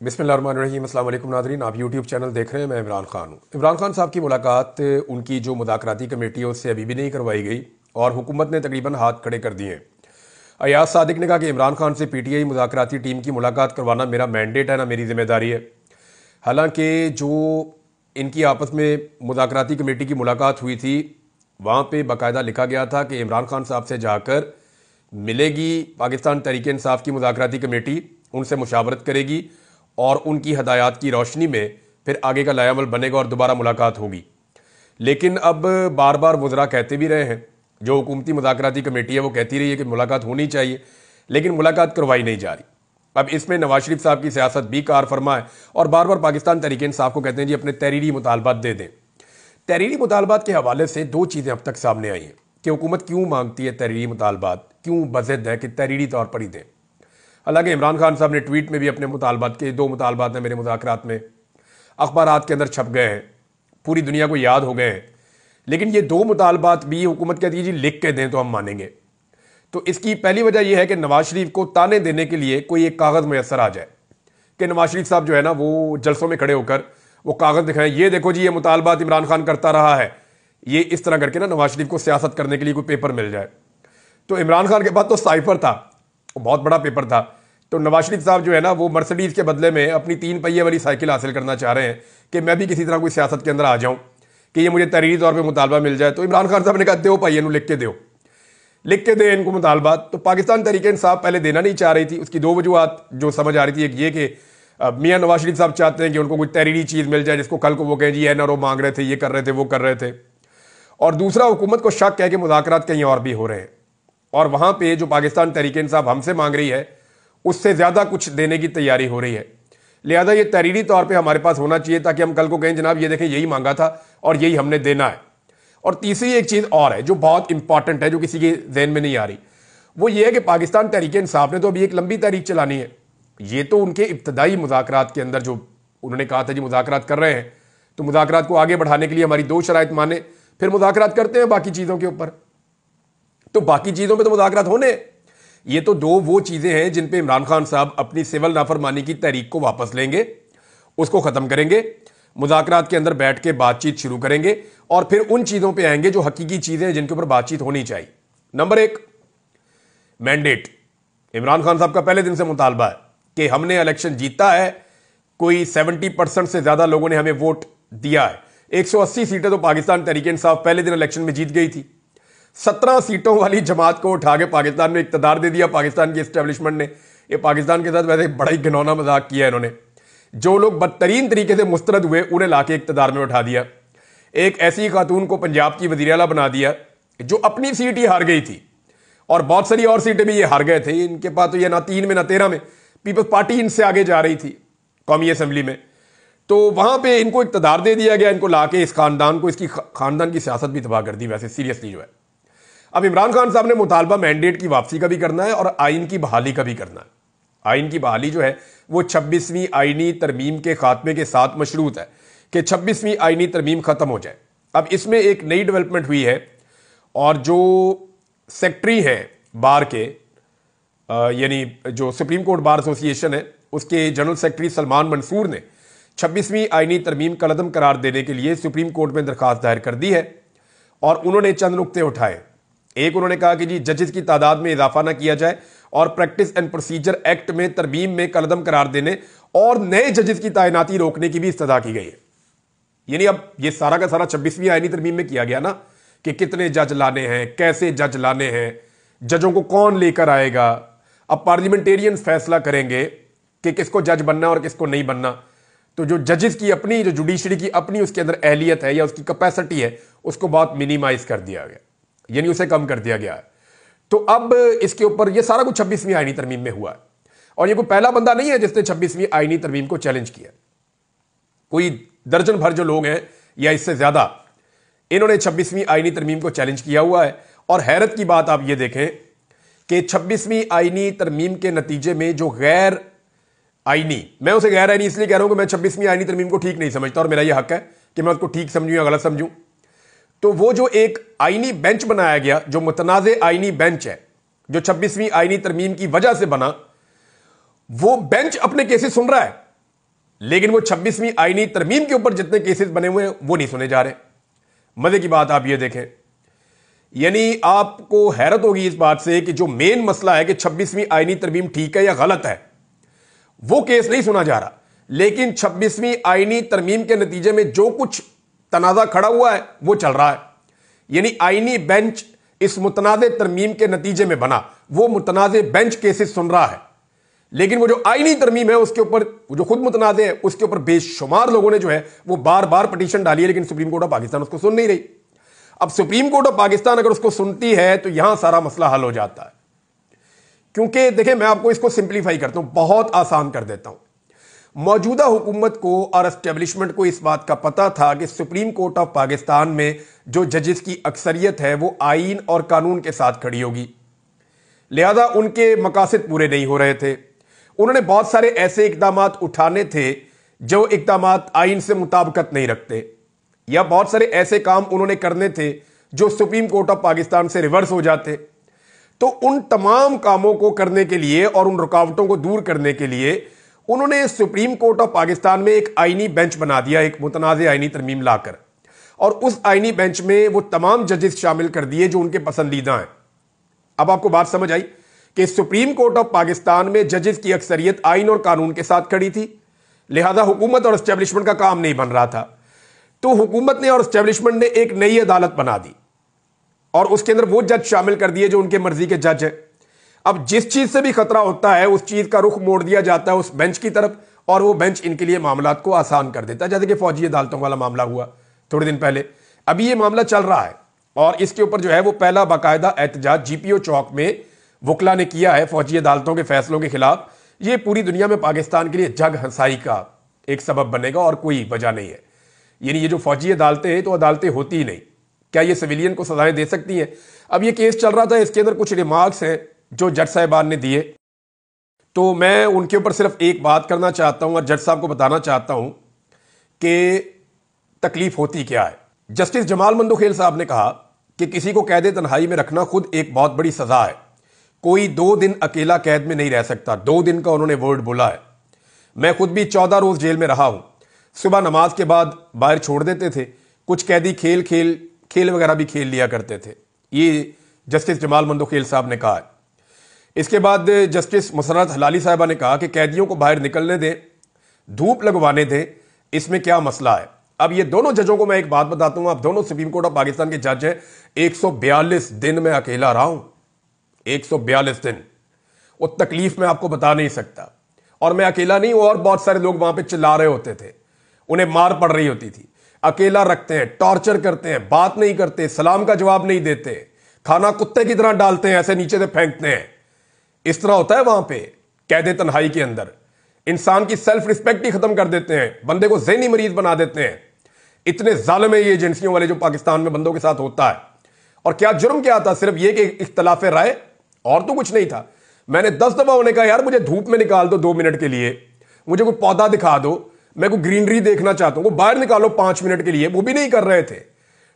बिस्मिल्लाहिर्रहमानिर्रहीम। अस्सलाम वालेकुम नाज़रीन, आप यूट्यूब चैनल देख रहे हैं। मैं इमरान खान हूँ। इमरान खान साहब की मुलाकात उनकी जो मुदाकराती कमेटी है उससे अभी भी नहीं करवाई गई और हुकूमत ने तकरीबन हाथ खड़े कर दिए हैं। अयाज सादिक ने कहा कि इमरान खान से पीटीआई मुदाकराती टीम की मुलाकात करवाना मेरा मैंडेट है, ना मेरी जिम्मेदारी है। हालांकि जो इनकी आपस में मुदाकराती कमेटी की मुलाकात हुई थी वहाँ पे बाकायदा लिखा गया था कि इमरान खान साहब से जाकर मिलेगी पाकिस्तान तहरीक इंसाफ की मुदाकराती कमेटी, उनसे मुशावरत करेगी और उनकी हदायत की रोशनी में फिर आगे का लायामल बनेगा और दोबारा मुलाकात होगी। लेकिन अब बार बार वज़रा कहते भी रहे हैं, जो हुकूमती मुदाकराती कमेटी है वो कहती रही है कि मुलाकात होनी चाहिए, लेकिन मुलाकात करवाई नहीं जा रही। अब इसमें नवाज शरीफ साहब की सियासत भी कार फरमा है और बार बार पाकिस्तान तहरीक इंसाफ को कहते हैं जी अपने तहरीरी मुतालबात दे दें। तहरीरी मुतालबात के हवाले से दो चीज़ें अब तक सामने आई हैं कि हुकूमत क्यों मांगती है तहरीरी मुतालबात, क्यों बज़िद है कि तहरीरी तौर पर ही दें। हालांकि इमरान खान साहब ने ट्वीट में भी अपने मुतालबात के दो मुतालबात हैं मेरे मुज़ाकरात में, अखबारात के अंदर छप गए हैं, पूरी दुनिया को याद हो गए हैं, लेकिन ये दो मुतालबात भी हुकूमत कहती है जी लिख के दें तो हम मानेंगे। तो इसकी पहली वजह यह है कि नवाज शरीफ को ताने देने के लिए कोई एक कागज़ मैसर आ जाए कि नवाज शरीफ साहब जो है ना वो जलसों में खड़े होकर वो कागज़ दिखाएं, ये देखो जी ये मुतालबात इमरान खान करता रहा है, ये इस तरह करके ना नवाज शरीफ को सियासत करने के लिए कोई पेपर मिल जाए। तो इमरान खान के पास तो साइफर था, बहुत बड़ा पेपर था, तो नवाज शरीफ साहब जो है ना वो मर्सिडीज के बदले में अपनी 3 पहिए वाली साइकिल हासिल करना चाह रहे हैं कि मैं भी किसी तरह कोई सियासत के अंदर आ जाऊं कि ये मुझे तहरीरी तौर पे मुतालबा मिल जाए। तो इमरान खान साहब ने कहा दो पहिए लिख के दो, लिख के दे इनको मुतालबात। तो पाकिस्तान तहरीक इंसाफ पहले देना नहीं चाह रही थी। उसकी दो वजूहत जो समझ आ रही थी, एक ये कि मियाँ नवाज शरीफ साहब चाहते हैं कि उनको कोई तहरीरी चीज़ मिल जाए जिसको कल को वो कहें जी एनआरओ मांग रहे थे, ये कर रहे थे, वो कर रहे थे। और दूसरा हुकूमत को शक है कि मुज़ाकरात कहीं और भी हो रहे हैं और वहाँ पे जो पाकिस्तान तहरीक इंसाफ हमसे मांग रही है उससे ज़्यादा कुछ देने की तैयारी हो रही है। लिहाजा ये तहरीरी तौर पे हमारे पास होना चाहिए ताकि हम कल को कहें जनाब ये देखें यही मांगा था और यही हमने देना है। और तीसरी एक चीज़ और है जो बहुत इंपॉर्टेंट है, जो किसी के जहन में नहीं आ रही, वो ये है कि पाकिस्तान तहरीक इंसाफ ने तो अभी एक लंबी तारीख चलानी है। ये तो उनके इब्तदाई मुज़ाकरात के अंदर जो उन्होंने कहा था जी मुज़ाकरात कर रहे हैं, तो मुज़ाकरात को आगे बढ़ाने के लिए हमारी दो शराइत माने, फिर मुज़ाकरात करते हैं बाकी चीज़ों के ऊपर। तो बाकी चीज़ों पर तो मुज़ाकरात होने, ये तो दो वो चीज़ें हैं जिन पे इमरान खान साहब अपनी सिविल नाफरमानी की तहरीक को वापस लेंगे, उसको ख़त्म करेंगे, मुज़ाकरात के अंदर बैठ के बातचीत शुरू करेंगे और फिर उन चीज़ों पे आएंगे जो हकीकी चीज़ें हैं जिनके ऊपर बातचीत होनी चाहिए। नंबर एक, मैंडेट। इमरान खान साहब का पहले दिन से मुतालबा है कि हमने इलेक्शन जीता है, कोई 70% से ज़्यादा लोगों ने हमें वोट दिया है। 180 सीटें तो पाकिस्तान तहरीक इंसाफ पहले दिन इलेक्शन में जीत गई थी। 17 सीटों वाली जमात को उठा के पाकिस्तान में इक़्तिदार दे दिया पाकिस्तान की एस्टेब्लिशमेंट ने। ये पाकिस्तान के साथ वैसे बड़ा ही घिनौना मजाक किया इन्होंने। जो लोग बदतरीन तरीके से मुस्तरद हुए उन्हें लाके इक़्तिदार में उठा दिया। एक ऐसी खातून को पंजाब की वज़ीर आला बना दिया जो अपनी सीट ही हार गई थी और बहुत सारी और सीटें भी ये हार गए थे। इनके पास तो ये ना 3 में ना 13 में पीपल्स पार्टी इनसे आगे जा रही थी कौमी असम्बली में। तो वहां पे इनको इक़्तिदार दे दिया गया, इनको लाके इस खानदान को, इसकी खानदान की सियासत भी तबाह कर दी वैसे सीरियसली जो है। अब इमरान खान साहब ने मुतालबा मैंडेट की वापसी का भी करना है और आइन की बहाली का भी करना है। आइन की बहाली जो है वो 26वीं आइनी तरमीम के खात्मे के साथ मशरूत है कि 26वीं आइनी तरमीम खत्म हो जाए। अब इसमें एक नई डेवलपमेंट हुई है और जो सेक्रेटरी है बार के, यानी जो सुप्रीम कोर्ट बार एसोसिएशन है, उसके जनरल सेक्रेटरी सलमान मंसूर ने 26वीं आइनी तरमीम कलअदम करार देने के लिए सुप्रीम कोर्ट में दरखास्त दायर कर दी है और उन्होंने चंद नुक्ते उठाए। एक, उन्होंने कहा कि जी जजेस की तादाद में इजाफा ना किया जाए और प्रैक्टिस एंड प्रोसीजर एक्ट में तरमीम में कलअदम करार देने और नए जजेस की तैनाती रोकने की भी इस्तदा की गई है। यानी अब ये सारा का सारा 26वीं आईनी तरमीम में किया गया ना कि कितने जज लाने हैं, कैसे जज लाने हैं, जजों को कौन लेकर आएगा। अब पार्लियामेंटेरियन फैसला करेंगे कि किसको जज बनना और किसको नहीं बनना। तो जो जजेस की अपनी, जो जुडिशरी की अपनी उसके अंदर अहलियत है या उसकी कैपेसिटी है, उसको बहुत मिनिमाइज कर दिया गया, यानी उसे कम कर दिया गया है। तो अब इसके ऊपर ये सारा कुछ 26वीं आईनी तरमीम में हुआ है और ये कोई पहला बंदा नहीं है जिसने 26वीं आईनी तरमीम को चैलेंज किया। कोई दर्जन भर जो लोग हैं या इससे ज्यादा, इन्होंने 26वीं आईनी तरमीम को चैलेंज किया हुआ है। और हैरत की बात आप ये देखें कि 26वीं आईनी तरमीम के नतीजे में जो गैर आईनी, मैं उसे गैर आईनी इसलिए कह रहा हूं कि मैं 26वीं आईनी तरमीम को ठीक नहीं समझता और मेरा यह हक है कि मैं उसको ठीक समझूं या गलत समझूं। तो वो जो एक आईनी बेंच बनाया गया, जो मुतनाज़े आईनी बेंच है, जो 26वीं आईनी तरमीम की वजह से बना, वो बेंच अपने केसेस सुन रहा है लेकिन वो 26वीं आईनी तरमीम के ऊपर जितने केसेस बने हुए हैं वो नहीं सुने जा रहे। मजे की बात आप ये देखें, यानी आपको हैरत होगी इस बात से कि जो मेन मसला है कि 26वीं आईनी तरमीम ठीक है या गलत है, वो केस नहीं सुना जा रहा। लेकिन 26वीं आईनी तरमीम के नतीजे में जो कुछ तनाजा खड़ा हुआ है वो चल रहा है। यानी आईनी बेंच इस मुतनाज़े तरमीम के नतीजे में बना, वो मुतनाज़े बेंच केसेस सुन रहा है। लेकिन वो जो आईनी तरमीम है उसके ऊपर, जो खुद मुतनाज़े है उसके ऊपर बेशुमार लोगों ने जो है वो बार बार पिटीशन डाली है, लेकिन सुप्रीम कोर्ट ऑफ पाकिस्तान उसको सुन नहीं रही। अब सुप्रीम कोर्ट ऑफ पाकिस्तान अगर उसको सुनती है तो यहां सारा मसला हल हो जाता है। क्योंकि देखिए, मैं आपको इसको सिंप्लीफाई करता हूं, बहुत आसान कर देता हूं। मौजूदा हुकूमत को और एस्टेब्लिशमेंट को इस बात का पता था कि सुप्रीम कोर्ट ऑफ पाकिस्तान में जो जजेस की अक्सरियत है वो आईन और कानून के साथ खड़ी होगी, लिहाजा उनके मकासद पूरे नहीं हो रहे थे। उन्होंने बहुत सारे ऐसे इकदाम उठाने थे जो इकदाम आईन से मुताबिकत नहीं रखते, या बहुत सारे ऐसे काम उन्होंने करने थे जो सुप्रीम कोर्ट ऑफ पाकिस्तान से रिवर्स हो जाते। तो उन तमाम कामों को करने के लिए और उन रुकावटों को दूर करने के लिए उन्होंने सुप्रीम कोर्ट ऑफ पाकिस्तान में एक आईनी बेंच बना दिया, एक मुतनाज़े आईनी तरमीम लाकर, और उस आईनी बेंच में वो तमाम जजेस शामिल कर दिए जो उनके पसंदीदा हैं। अब आपको बात समझ आई कि सुप्रीम कोर्ट ऑफ पाकिस्तान में जजेस की अक्सरियत आईन और कानून के साथ खड़ी थी, लिहाजा हुकूमत और एस्टेब्लिशमेंट का काम नहीं बन रहा था। तो हुकूमत ने और एस्टेब्लिशमेंट ने एक नई अदालत बना दी और उसके अंदर वो जज शामिल कर दिए जो उनके मर्जी के जज हैं। अब जिस चीज से भी खतरा होता है उस चीज का रुख मोड़ दिया जाता है उस बेंच की तरफ, और वो बेंच इनके लिए मामलात को आसान कर देता है। जैसे कि फौजी अदालतों वाला मामला हुआ थोड़े दिन पहले, अभी ये मामला चल रहा है और इसके ऊपर जो है वो पहला बाकायदा एहतजाज जीपीओ चौक में वकला ने किया है फौजी अदालतों के फैसलों के खिलाफ। ये पूरी दुनिया में पाकिस्तान के लिए जग हंसाई का एक सबब बनेगा और कोई वजह नहीं है। यानी ये जो फौजी अदालतें हैं तो अदालतें होती ही नहीं, क्या ये सिविलियन को सजाएं दे सकती हैं? अब ये केस चल रहा था, इसके अंदर कुछ रिमार्क्स हैं जो जज साहिबान ने दिए, तो मैं उनके ऊपर सिर्फ एक बात करना चाहता हूं और जज साहब को बताना चाहता हूं कि तकलीफ होती क्या है। जस्टिस जमाल मंदोखेल साहब ने कहा कि किसी को कैद तन्हाई में रखना खुद एक बहुत बड़ी सजा है, कोई 2 दिन अकेला कैद में नहीं रह सकता। 2 दिन का उन्होंने वर्ड बोला है। मैं खुद भी 14 रोज जेल में रहा हूं। सुबह नमाज के बाद बाहर छोड़ देते थे, कुछ कैदी खेल वगैरह भी खेल लिया करते थे। ये जस्टिस जमाल मंदोखेल साहब ने कहा है। इसके बाद जस्टिस मुसर्रत हलाली साहबा ने कहा कि कैदियों को बाहर निकलने दें, धूप लगवाने दें, इसमें क्या मसला है। अब ये दोनों जजों को मैं एक बात बताता हूं, आप दोनों सुप्रीम कोर्ट ऑफ पाकिस्तान के जज हैं। 142 दिन में अकेला रहा हूं, 142 दिन। वो तकलीफ मैं आपको बता नहीं सकता। और मैं अकेला नहीं हूं, और बहुत सारे लोग वहां पे चिल्ला रहे होते थे, उन्हें मार पड़ रही होती थी। अकेला रखते हैं, टॉर्चर करते हैं, बात नहीं करते, सलाम का जवाब नहीं देते, खाना कुत्ते की तरह डालते हैं, ऐसे नीचे से फेंकते हैं। इस तरह होता है वहां पे कैद तन्हाई के अंदर। इंसान की सेल्फ रिस्पेक्ट ही खत्म कर देते हैं, बंदे को ज़हनी मरीज बना देते हैं। इतने जालिम है ये एजेंसियों वाले जो पाकिस्तान में बंदों के साथ होता है। और क्या जुर्म क्या था? सिर्फ ये कि इख्तलाफ राय, और तो कुछ नहीं था। मैंने 10 दफा उन्हें कहा यार मुझे धूप में निकाल दो 2 मिनट के लिए, मुझे कोई पौधा दिखा दो, मैं कोई ग्रीनरी देखना चाहता हूं, वो बाहर निकालो 5 मिनट के लिए, वो भी नहीं कर रहे थे।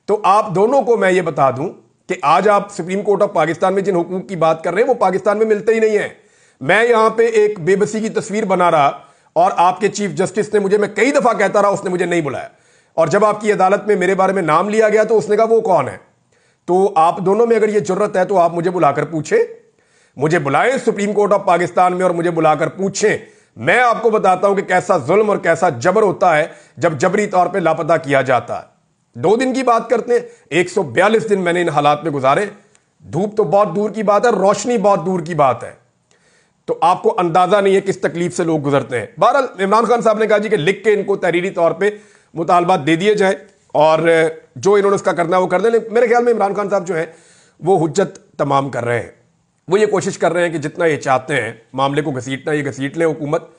तो आप दोनों को मैं ये बता दूं कि आज आप सुप्रीम कोर्ट ऑफ पाकिस्तान में जिन हुकूक की बात कर रहे हैं वो पाकिस्तान में मिलते ही नहीं है। मैं यहां पे एक बेबसी की तस्वीर बना रहा और आपके चीफ जस्टिस ने मुझे, मैं कई दफा कहता रहा, उसने मुझे नहीं बुलाया। और जब आपकी अदालत में मेरे बारे में नाम लिया गया तो उसने कहा वो कौन है। तो आप दोनों में अगर ये जुर्रत है तो आप मुझे बुलाकर पूछें, मुझे बुलाएं सुप्रीम कोर्ट ऑफ पाकिस्तान में और मुझे बुलाकर पूछें। मैं आपको बताता हूं कि कैसा जुल्म और कैसा जबर होता है जब जबरी तौर पे लापता किया जाता है। 2 दिन की बात करते हैं, 142 दिन मैंने इन हालात में गुजारे। धूप तो बहुत दूर की बात है, रोशनी बहुत दूर की बात है। तो आपको अंदाजा नहीं है किस तकलीफ से लोग गुजरते हैं। बहरहाल इमरान खान साहब ने कहा जी कि लिख के इनको तहरीरी तौर पर मुतालबात दे दिए जाए और जो इन्होंने उसका करना है वो कर दें। मेरे ख्याल में इमरान खान साहब जो है वो हुज्जत तमाम कर रहे हैं। वो ये कोशिश कर रहे हैं कि जितना ये चाहते हैं मामले को घसीटना, ये घसीट ले हुकूमत,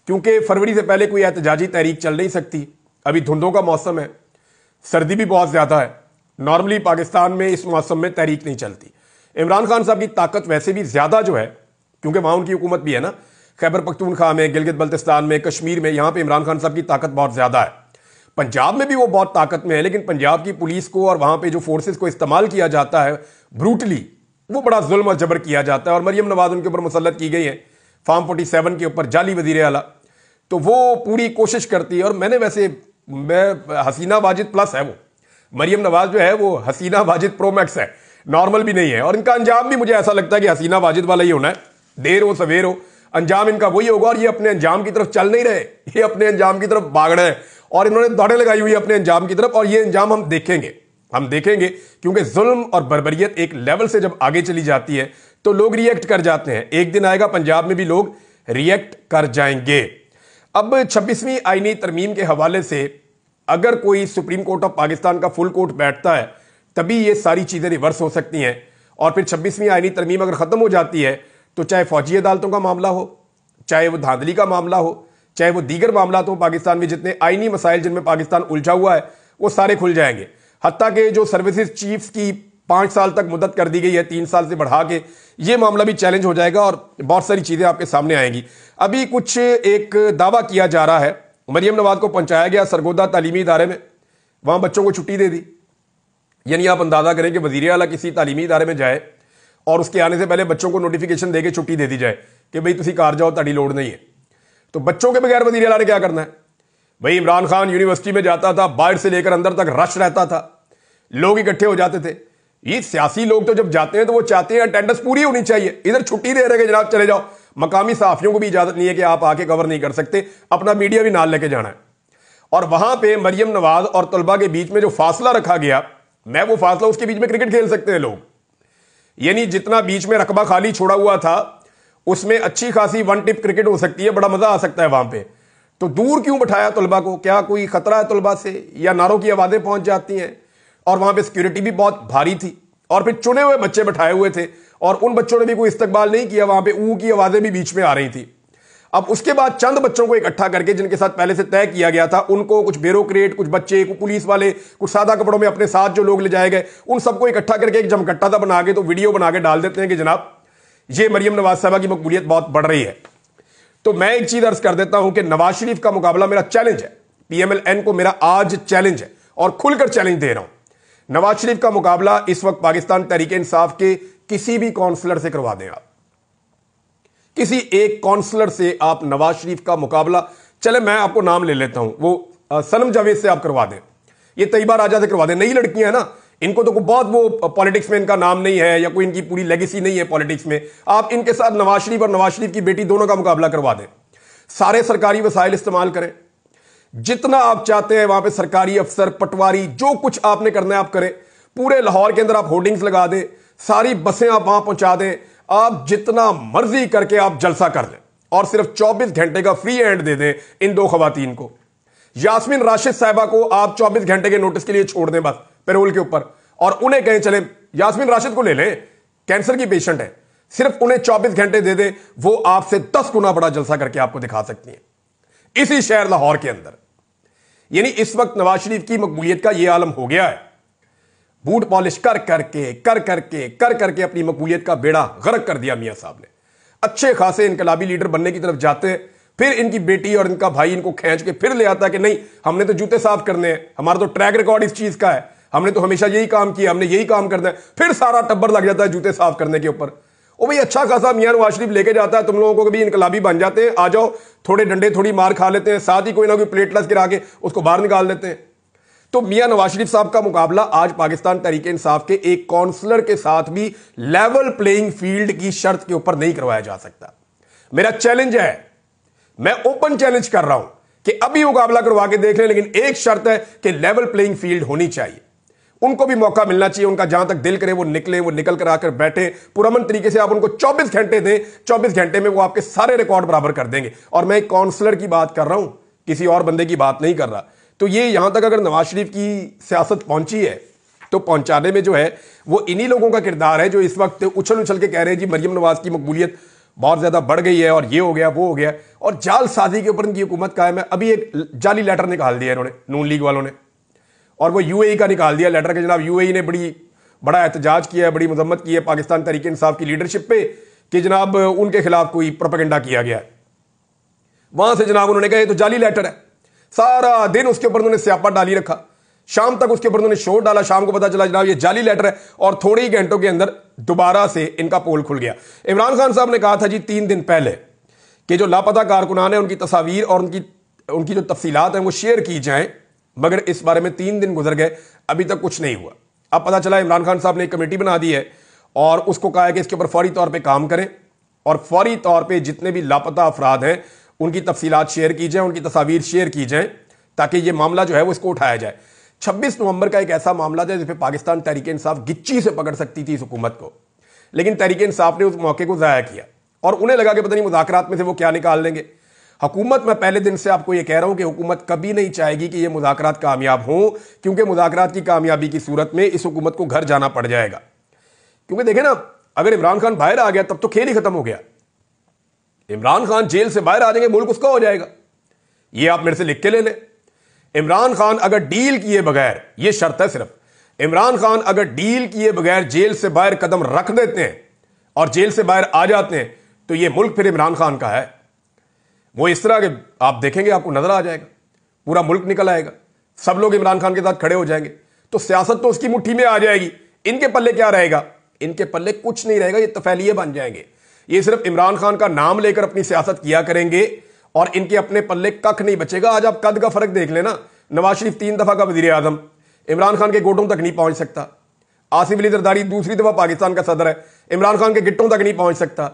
क्योंकि फरवरी से पहले कोई एहतजाजी तहरीक चल नहीं सकती। अभी धुंधों का मौसम है, सर्दी भी बहुत ज़्यादा है। नॉर्मली पाकिस्तान में इस मौसम में तहरीक नहीं चलती। इमरान खान साहब की ताकत वैसे भी ज़्यादा जो है, क्योंकि वहाँ उनकी हुकूमत भी है ना, खैबर पख्तूनख्वा में, गिलगित बल्तिस्तान में, कश्मीर में, यहाँ पर इमरान खान साहब की ताकत बहुत ज़्यादा है। पंजाब में भी वो बहुत ताकत में है, लेकिन पंजाब की पुलिस को और वहाँ पर जो फोर्सेस को इस्तेमाल किया जाता है ब्रूटली, वो बड़ा जुल्म और जबर किया जाता है। और मरियम नवाज उनके ऊपर मुसल्लत की गई है, फार्म 47 के ऊपर, जाली वजीर आला। तो वो पूरी कोशिश करती है। और मैं हसीना वाजिद प्लस है वो, मरियम नवाज जो है वो हसीना वाजिद प्रो मैक्स है, नॉर्मल भी नहीं है। और इनका अंजाम भी मुझे ऐसा लगता है कि हसीना वाजिद वाला ही होना है, देर हो सवेर हो अंजाम इनका वही होगा। और ये अपने अंजाम की तरफ चल नहीं रहे, ये अपने अंजाम की तरफ भाग रहे हैं और इन्होंने दौड़े लगाई हुई अपने अंजाम की तरफ। और ये अंजाम हम देखेंगे क्योंकि जुल्म और बर्बरियत एक लेवल से जब आगे चली जाती है तो लोग रिएक्ट कर जाते हैं। एक दिन आएगा पंजाब में भी लोग रिएक्ट कर जाएंगे। अब 26वीं आईनी तरमीम के हवाले से अगर कोई सुप्रीम कोर्ट ऑफ पाकिस्तान का फुल कोर्ट बैठता है तभी ये सारी चीजें रिवर्स हो सकती हैं। और फिर 26वीं आईनी तरमीम अगर खत्म हो जाती है तो चाहे फौजी अदालतों का मामला हो, चाहे वो धांधली का मामला हो, चाहे वो दीगर मामला हो, पाकिस्तान में जितने आईनी मसाइल जिनमें पाकिस्तान उलझा हुआ है वो सारे खुल जाएंगे। हत्ता के जो सर्विसेज चीफ्स की 5 साल तक मुद्दत कर दी गई है, 3 साल से बढ़ा के, ये मामला भी चैलेंज हो जाएगा और बहुत सारी चीजें आपके सामने आएंगी। अभी कुछ एक दावा किया जा रहा है, मरियम नवाज को पहुंचाया गया सरगोदा तालीमी इदारे में, वहां बच्चों को छुट्टी दे दी। यानी आप अंदाजा करें कि वजीर आला किसी तालीमी इदारे में जाए और उसके आने से पहले बच्चों को नोटिफिकेशन देके छुट्टी दे दी जाए कि भाई तुसी कार जाओ, ताड़ी लोड़ नहीं है। तो बच्चों के बगैर वजीर आला ने क्या करना है भाई? इमरान खान यूनिवर्सिटी में जाता था, बाहर से लेकर अंदर तक रश रहता था, लोग इकट्ठे हो जाते थे। ये सियासी लोग तो जब जाते हैं तो वो चाहते हैं अटेंडेंस पूरी होनी चाहिए। इधर छुट्टी दे रहे हैं जनाब चले जाओ। मकामी सहाफियों को भी इजाजत नहीं है कि आप आके कवर नहीं कर सकते, अपना मीडिया भी नाल लेके जाना है। और वहां पे मरियम नवाज और तलबा के बीच में जो फासला रखा गया, मैं वो फासला, उसके बीच में क्रिकेट खेल सकते हैं लोग। यानी जितना बीच में रकबा खाली छोड़ा हुआ था उसमें अच्छी खासी वन टिप क्रिकेट हो सकती है, बड़ा मजा आ सकता है वहां पे। तो दूर क्यों बिठाया तलबा को? क्या कोई खतरा है तलबा से, या नारों की आवाजें पहुंच जाती हैं? और वहां पे सिक्योरिटी भी बहुत भारी थी और फिर चुने हुए बच्चे बिठाए हुए थे और उन बच्चों ने भी कोई इस्तकबाल नहीं किया। वहां पे ऊ की आवाजें भी बीच में आ रही थी। अब उसके बाद चंद बच्चों को इकट्ठा करके, जिनके साथ पहले से तय किया गया था, उनको कुछ ब्यूरोक्रेट, कुछ बच्चे, कुछ पुलिस वाले, कुछ सादा कपड़ों में अपने साथ जो लोग ले जाए गए, उन सबको इकट्ठा करके एक जमकट्टा सा बना के तो वीडियो बना के डाल देते हैं कि जनाब ये मरियम नवाज साहबा की मकबूलियत बहुत बढ़ रही है। तो मैं एक चीज अर्ज कर देता हूं कि नवाज शरीफ का मुकाबला मेरा चैलेंज है, PMLN को मेरा आज चैलेंज है और खुलकर चैलेंज दे रहा हूं। नवाज शरीफ का मुकाबला इस वक्त पाकिस्तान तहरीक इंसाफ के किसी भी काउंसलर से करवा दें आप, किसी एक काउंसलर से आप नवाज शरीफ का मुकाबला, चले मैं आपको नाम ले लेता हूं, वो सनम जावेद से आप करवा दें, ये तैयबा राजा से करवा दें। नई लड़कियां हैं ना, इनको तो बहुत वो पॉलिटिक्स में इनका नाम नहीं है या कोई इनकी पूरी लेगेसी नहीं है पॉलिटिक्स में। आप इनके साथ नवाज शरीफ और नवाज शरीफ की बेटी दोनों का मुकाबला करवा दें। सारे सरकारी वसाइल इस्तेमाल करें, जितना आप चाहते हैं वहां पे सरकारी अफसर, पटवारी, जो कुछ आपने करना है आप करें। पूरे लाहौर के अंदर आप होर्डिंग्स लगा दें, सारी बसें आप वहां पहुंचा दें, आप जितना मर्जी करके आप जलसा कर लें और सिर्फ 24 घंटे का फ्री हैंड दे दें इन दो खवातीन को। यास्मीन राशिद साहिबा को आप 24 घंटे के नोटिस के लिए छोड़ दें बस पैरोल के ऊपर, और उन्हें कहें चले यास्मीन राशिद को ले लें, कैंसर की पेशेंट है, सिर्फ उन्हें 24 घंटे दे दें, वो आपसे 10 गुना बड़ा जलसा करके आपको दिखा सकती हैं इसी शहर लाहौर के अंदर। यानी इस वक्त नवाज शरीफ की मकबूलियत का यह आलम हो गया है, बूट पॉलिश कर करके अपनी मकबूलियत का बेड़ा गर्क कर दिया मियां साहब ने। अच्छे खासे इनकलाबी लीडर बनने की तरफ जाते हैं, फिर इनकी बेटी और इनका भाई इनको खींच के फिर ले आता है कि नहीं हमने तो जूते साफ करने हैं, हमारा तो ट्रैक रिकॉर्ड इस चीज का है, हमने तो हमेशा यही काम किया, हमने यही काम करना है। फिर सारा टब्बर लग जाता है जूते साफ करने के ऊपर। ओ भाई अच्छा खासा मियां नवाज शरीफ लेके जाता है तुम लोगों को, भी इनकलाबी बन जाते हैं, आ जाओ थोड़े डंडे थोड़ी मार खा लेते हैं, साथ ही कोई ना कोई प्लेटलेस गिरा के उसको बाहर निकाल देते हैं। तो मियां नवाज शरीफ साहब का मुकाबला आज पाकिस्तान तहरीक इंसाफ के एक काउंसलर के साथ भी लेवल प्लेइंग फील्ड की शर्त के ऊपर नहीं करवाया जा सकता। मेरा चैलेंज है, मैं ओपन चैलेंज कर रहा हूं कि अभी मुकाबला करवा के देख लें, लेकिन एक शर्त है कि लेवल प्लेइंग फील्ड होनी चाहिए। उनको भी मौका मिलना चाहिए, उनका जहां तक दिल करे वो निकले, वो निकल कर आकर बैठे पुरअमन तरीके से। आप उनको 24 घंटे दें, 24 घंटे में वो आपके सारे रिकॉर्ड बराबर कर देंगे। और मैं एक काउंसलर की बात कर रहा हूं, किसी और बंदे की बात नहीं कर रहा। तो ये यहां तक अगर नवाज शरीफ की सियासत पहुंची है तो पहुंचाने में जो है वो इन्हीं लोगों का किरदार है जो इस वक्त उछल उछल के कह रहे हैं जी मरियम नवाज की मकबूलियत बहुत ज्यादा बढ़ गई है और ये हो गया वो हो गया, और जाल साजी के ऊपर इनकी हुकूमत कायम है। अभी एक जाली लेटर निकाल दिया इन्होंने नून लीग वालों ने, और वो UAE का निकाल दिया लेटर के जनाब UAE ने बड़ा एहतजाज किया है, बड़ी मजम्मत की है पाकिस्तान तहरीक इंसाफ की लीडरशिप पे कि जनाब उनके खिलाफ कोई प्रोपेगेंडा किया गया है। वहां से जनाब उन्होंने कहा ये तो जाली लेटर है, सारा दिन उसके ऊपर उन्होंने स्यापा डाली रखा, शाम तक उसके ऊपर उन्होंने शोर डाला, शाम को पता चला जनाब ये जाली लेटर है, और थोड़े ही घंटों के अंदर दोबारा से इनका पोल खुल गया। इमरान खान साहब ने कहा था जी 3 दिन पहले कि जो लापता कारकुनान है उनकी तस्वीर और उनकी जो तफसीलात हैं वो शेयर की जाएं, मगर इस बारे में 3 दिन गुजर गए, अभी तक कुछ नहीं हुआ। अब पता चला इमरान खान साहब ने एक कमेटी बना दी है और उसको कहा है कि इसके ऊपर फौरी तौर पर काम करें और फौरी तौर पर जितने भी लापता अफराद हैं उनकी तफसीलात शेयर की जाए, उनकी तस्वीर शेयर की जाए, ताकि ये मामला जो है वो इसको उठाया जाए। 26 नवंबर का एक ऐसा मामला था जिस पे पाकिस्तान तहरीक इंसाफ गिच्ची से पकड़ सकती थी इस हुकूमत को, लेकिन तहरीक इंसाफ ने उस मौके को ज़ाया किया और उन्हें लगा कि पता नहीं मुज़ाकरात में से वो क्या निकाल लेंगे। हुकूमत, मैं पहले दिन से आपको ये कह रहा हूं कि हुकूमत कभी नहीं चाहेगी कि ये मुज़ाकरात कामयाब हों, क्योंकि मुज़ाकरात की कामयाबी की सूरत में इस हुकूमत को घर जाना पड़ जाएगा। क्योंकि देखें ना, अगर इमरान खान बाहर आ गया तब तो खेल ही खत्म हो गया। इमरान खान जेल से बाहर आ जाएंगे, मुल्क उसका हो जाएगा। ये आप मेरे से लिख के ले लें। इमरान खान अगर डील किए बगैर, ये शर्त है सिर्फ, इमरान खान अगर डील किए बगैर जेल से बाहर कदम रख देते हैं और जेल से बाहर आ जाते हैं तो ये मुल्क फिर इमरान खान का है। वो इस तरह के आप देखेंगे, आपको नजर आ जाएगा, पूरा मुल्क निकल आएगा, सब लोग इमरान खान के साथ खड़े हो जाएंगे, तो सियासत तो उसकी मुट्ठी में आ जाएगी। इनके पल्ले क्या रहेगा? इनके पल्ले कुछ नहीं रहेगा, ये तफैलिये बन जाएंगे। ये सिर्फ इमरान खान का नाम लेकर अपनी सियासत किया करेंगे और इनके अपने पल्ले कख नहीं बचेगा। आज आप कद का फर्क देख लेना, नवाज शरीफ 3 दफा का वजीर आजम, इमरान खान के गोटों तक नहीं पहुंच सकता। आसिफ अली जरदारी दूसरी दफा पाकिस्तान का सदर है, इमरान खान के गिट्टों तक नहीं पहुंच सकता।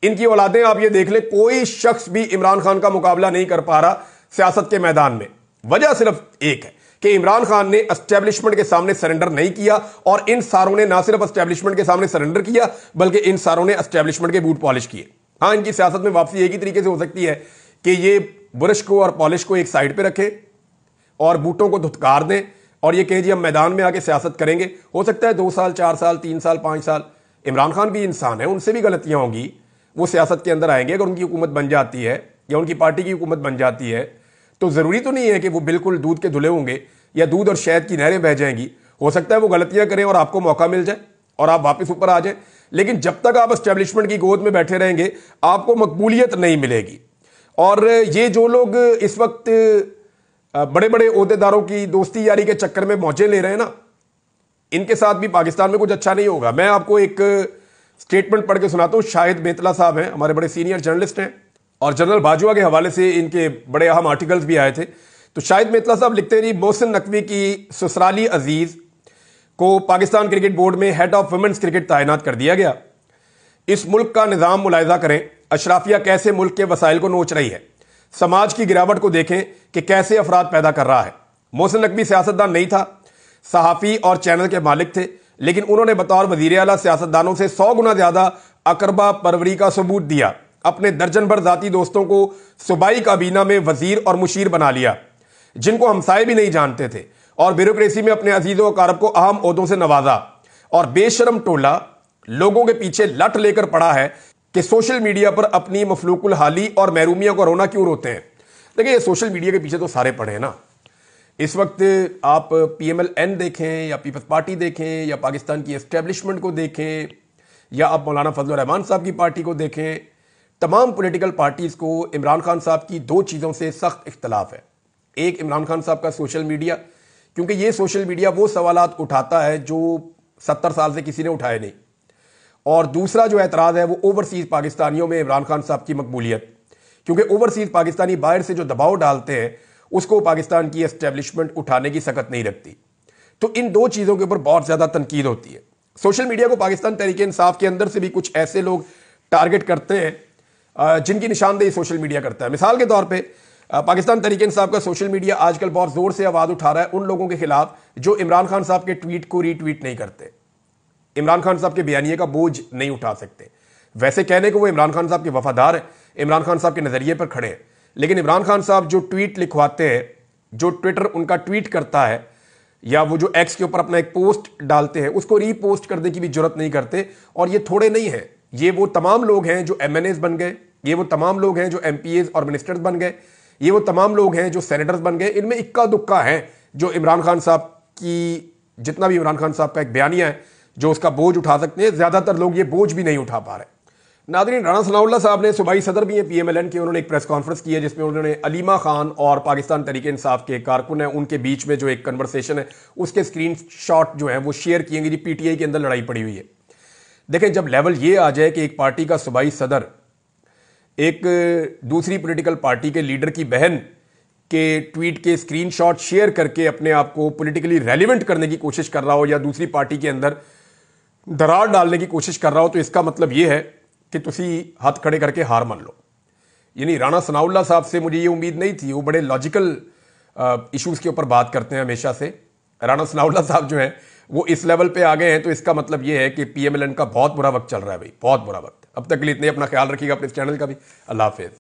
इनकी औलादें आप ये देख लें, कोई शख्स भी इमरान खान का मुकाबला नहीं कर पा रहा सियासत के मैदान में। वजह सिर्फ एक है कि इमरान खान ने एस्टेब्लिशमेंट के सामने सरेंडर नहीं किया और इन सारों ने ना सिर्फ एस्टेब्लिशमेंट के सामने सरेंडर किया बल्कि इन सारों ने एस्टेब्लिशमेंट के बूट पॉलिश किए। हाँ, इनकी सियासत में वापसी एक ही तरीके से हो सकती है कि ये बुरश को और पॉलिश को एक साइड पे रखें और बूटों को धुतकार दें और ये कहें जी हम मैदान में आके सियासत करेंगे। हो सकता है 2 साल, 4 साल, 3 साल, 5 साल। इमरान खान भी इंसान है, उनसे भी गलतियां होंगी, वो सियासत के अंदर आएंगे। अगर उनकी हुकूमत बन जाती है या उनकी पार्टी की हुकूमत बन जाती है तो जरूरी तो नहीं है कि वो बिल्कुल दूध के धुले होंगे या दूध और शहद की नहरें बह जाएंगी। हो सकता है वो गलतियां करें और आपको मौका मिल जाए और आप वापस ऊपर आ जाए, लेकिन जब तक आप एस्टेब्लिशमेंट की गोद में बैठे रहेंगे आपको मकबूलियत नहीं मिलेगी। और ये जो लोग इस वक्त बड़े बड़े ओहदेदारों की दोस्ती यारी के चक्कर में मौजे ले रहे हैं ना, इनके साथ भी पाकिस्तान में कुछ अच्छा नहीं होगा। मैं आपको एक स्टेटमेंट पढ़ के सुनाता हूं। शाहिद मेतला साहब हैं, हमारे बड़े सीनियर जर्नलिस्ट हैं और जनरल बाजवा के हवाले से इनके बड़े अहम आर्टिकल्स भी आए थे। तो शाहिद मेतला साहब लिखते हैं, मोहसिन नकवी की ससुराली अजीज को पाकिस्तान क्रिकेट बोर्ड में हेड ऑफ वुमेन्स क्रिकेट तैनात कर दिया गया। इस मुल्क का निज़ाम मुलायजा करें, अशराफिया कैसे मुल्क के वसाइल को नोच रही है। समाज की गिरावट को देखें कि कैसे अफराद पैदा कर रहा है। मोहसिन नकवी सियासतदान नहीं था, सहाफ़ी और चैनल के मालिक थे, लेकिन उन्होंने बतौर वज़ीर आला सियासतदानों से 100 गुना ज़्यादा अकरबा परवरी का सबूत दिया। अपने दर्जन भर ज़ाती दोस्तों को सूबाई काबीना में वज़ीर और मुशीर बना लिया, जिनको हमसाए भी नहीं जानते थे, और ब्यूरोक्रेसी में अपने अजीज़ों अकारब को अहम ओहदों से नवाजा। और बेशरम टोला लोगों के पीछे लट लेकर पड़ा है कि सोशल मीडिया पर अपनी मफलूकुल हाली और महरूमिया को रोना क्यों रोते हैं। देखिए, ये सोशल मीडिया के पीछे तो सारे पड़े हैं ना। इस वक्त आप PMLN देखें या पीपल्स पार्टी देखें या पाकिस्तान की एस्टेब्लिशमेंट को देखें या आप मौलाना फजल रहमान साहब की पार्टी को देखें, तमाम पॉलिटिकल पार्टीज़ को इमरान खान साहब की 2 चीज़ों से सख्त इख्तलाफ है। एक, इमरान खान साहब का सोशल मीडिया, क्योंकि ये सोशल मीडिया वो सवालात उठाता है जो 70 साल से किसी ने उठाए नहीं। और दूसरा जो एतराज़ है वो ओवरसीज़ पाकिस्तानियों में इमरान खान साहब की मकबूलियत, क्योंकि ओवरसीज़ पाकिस्तानी बाहर से जो दबाव डालते हैं उसको पाकिस्तान की एस्टेब्लिशमेंट उठाने की सकत नहीं रखती। तो इन 2 चीज़ों के ऊपर बहुत ज़्यादा तनकीद होती है। सोशल मीडिया को पाकिस्तान तहरीक इंसाफ के अंदर से भी कुछ ऐसे लोग टारगेट करते हैं जिनकी निशानदेही सोशल मीडिया करता है। मिसाल के तौर पर पाकिस्तान तहरीक इंसाफ का सोशल मीडिया आजकल बहुत ज़ोर से आवाज़ उठा रहा है उन लोगों के खिलाफ जो इमरान खान साहब के ट्वीट को रीट्वीट नहीं करते, इमरान खान साहब के बयानिए का बोझ नहीं उठा सकते। वैसे कहने को वो इमरान खान साहब के वफादार हैं, इमरान खान साहब के नज़रिए पर खड़े हैं, लेकिन इमरान खान साहब जो ट्वीट लिखवाते हैं, जो ट्विटर उनका ट्वीट करता है या वो जो एक्स के ऊपर अपना एक पोस्ट डालते हैं उसको रीपोस्ट करने की भी जरूरत नहीं करते। और ये थोड़े नहीं हैं, ये वो तमाम लोग हैं जो MNAs बन गए, ये वो तमाम लोग हैं जो MPAs और मिनिस्टर्स बन गए, ये वो तमाम लोग हैं जो सेनेटर्स बन गए। इनमें इक्का दुक्का है जो इमरान खान साहब की, जितना भी इमरान खान साहब का एक बयानिया है जो उसका बोझ उठा सकते हैं, ज़्यादातर लोग ये बोझ भी नहीं उठा पा रहे। नादरीन, राणा सनाउल्लाह साहब ने, सूबाई सदर भी हैं PMLN के, उन्होंने एक प्रेस कॉन्फ्रेंस की है जिसमें उन्होंने अलीमा खान और पाकिस्तान तहरीक इंसाफ के कारकुन हैं उनके बीच में जो एक कन्वर्सेशन है उसके स्क्रीन शॉट जो है वो शेयर किएंगे जी PTI के अंदर लड़ाई पड़ी हुई है। देखें, जब लेवल ये आ जाए कि एक पार्टी का सूबाई सदर एक दूसरी पॉलिटिकल पार्टी के लीडर की बहन के ट्वीट के स्क्रीनशॉट शेयर करके अपने आप को पॉलिटिकली रेलिवेंट करने की कोशिश कर रहा हो या दूसरी पार्टी के अंदर दरार डालने की कोशिश कर रहा हो, तो इसका मतलब यह है कि तुसी हाथ खड़े करके हार मान लो। यानी राणा सनाउल्लाह साहब से मुझे ये उम्मीद नहीं थी। वो बड़े लॉजिकल इश्यूज के ऊपर बात करते हैं हमेशा से। राणा सनाउल्लाह साहब जो हैं वो इस लेवल पे आ गए हैं, तो इसका मतलब ये है कि पीएमएलएन का बहुत बुरा वक्त चल रहा है भाई, बहुत बुरा वक्त। अब तक के लिए इतने, अपना ख्याल रखिएगा, अपने इस चैनल का भी। अल्लाह हाफिज।